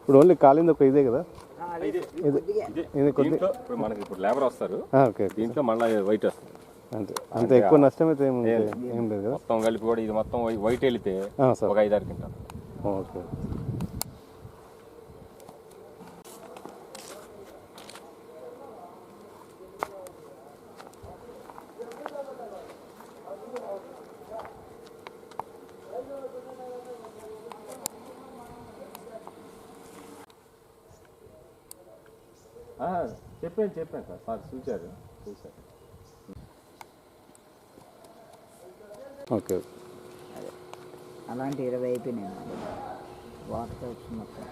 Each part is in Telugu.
ఇప్పుడు ఓన్లీ కాలింది ఒక ఇదే కదా? మనకి ఇప్పుడు లేబర్ వస్తారు, దీంట్లో మళ్ళీ వైట్ వస్తుంది అంతే. అంత ఎక్కువ నష్టం అయితే ఏం లేదు కదా? మొత్తం కలిపి కూడా ఇది మొత్తం వైట్ వెళితే ఒక 5-6 క్వింటాలు. ఓకే. చెప్పాను సార్ చూశారు. ఓకే. అలాంటి 20 అయిపోయినాయి వాటర్ మొత్తం.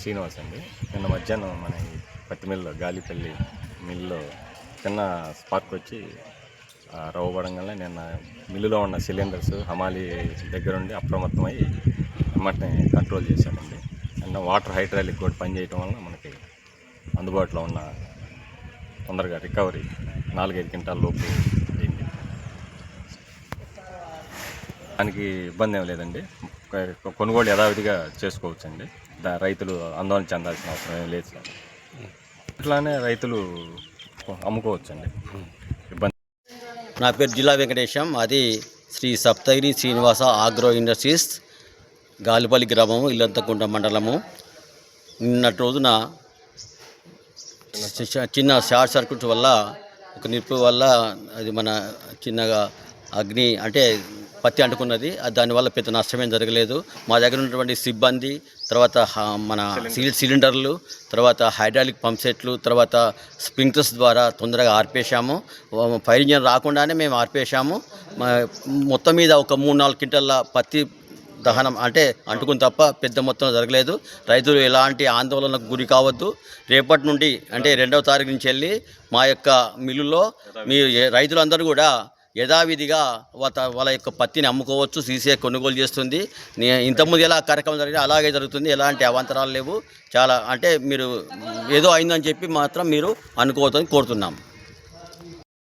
శ్రీనివాస్ అండి. నిన్న మధ్యాహ్నం మన పత్తి మిల్లు గాలిపల్లి మిల్లులో చిన్న స్పార్క్ వచ్చి రవ్వ పడంగానే నిన్న మిల్లులో ఉన్న సిలిండర్స్ హమాలి దగ్గరుండి అప్రమత్తమై వెంటనే కంట్రోల్ చేశామండి. నిన్న వాటర్ హైడ్రాలిక్ కూడా పనిచేయటం వల్ల మనకి అందుబాటులో ఉన్న తొందరగా రికవరీ 4-5 క్వింటాల లోపు అయింది. దానికి ఇబ్బంది ఏం లేదండి, కొనుగోలు యథావిధిగా చేసుకోవచ్చండి. రైతులు ఆందోళన చెందాల్సిన అవసరం ఏం లేదు సార్. ఇట్లానే రైతులు అమ్ముకోవచ్చండి, ఇబ్బంది. నా పేరు జిల్లా వెంకటేశం, అది శ్రీ సప్తగిరి శ్రీనివాస ఆగ్రో ఇండస్ట్రీస్, గాలిపల్లి గ్రామము, ఇల్లంతకుంట మండలము. నిన్నటి రోజున చిన్న షార్ట్ సర్క్యూట్ వల్ల, ఒక నిప్పు వల్ల అది మన చిన్నగా అగ్ని అంటే పత్తి అంటుకున్నది. దానివల్ల పెద్ద నష్టమేం జరగలేదు. మా దగ్గర ఉన్నటువంటి సిబ్బంది, తర్వాత మన సిలిండర్లు, తర్వాత హైడ్రాలిక్ పంప్ సెట్లు, తర్వాత స్ప్రింక్లర్స్ ద్వారా తొందరగా ఆర్పేశాము. ఫైర్ ఇంజన్ రాకుండానే మేము ఆర్పేశాము. మొత్తం మీద ఒక 3-4 క్వింటాల పత్తి దహనం అంటే అంటుకుని తప్ప పెద్ద మొత్తంలో జరగలేదు. రైతులు ఎలాంటి ఆందోళనకు గురి కావద్దు. రేపటి నుండి అంటే 2వ తారీఖు నుంచి వెళ్ళి మా యొక్క మిల్లులో మీ రైతులందరూ కూడా యథావిధిగా వాళ్ళ యొక్క పత్తిని అమ్ముకోవచ్చు. సీసీఐ కొనుగోలు చేస్తుంది. ఇంతకుముందు ఎలా కార్యక్రమం జరిగింది అలాగే జరుగుతుంది. ఎలాంటి అవాంతరాలు లేవు. చాలా అంటే మీరు ఏదో అయిందని చెప్పి మాత్రం మీరు అనుకోవద్దని కోరుతున్నాం.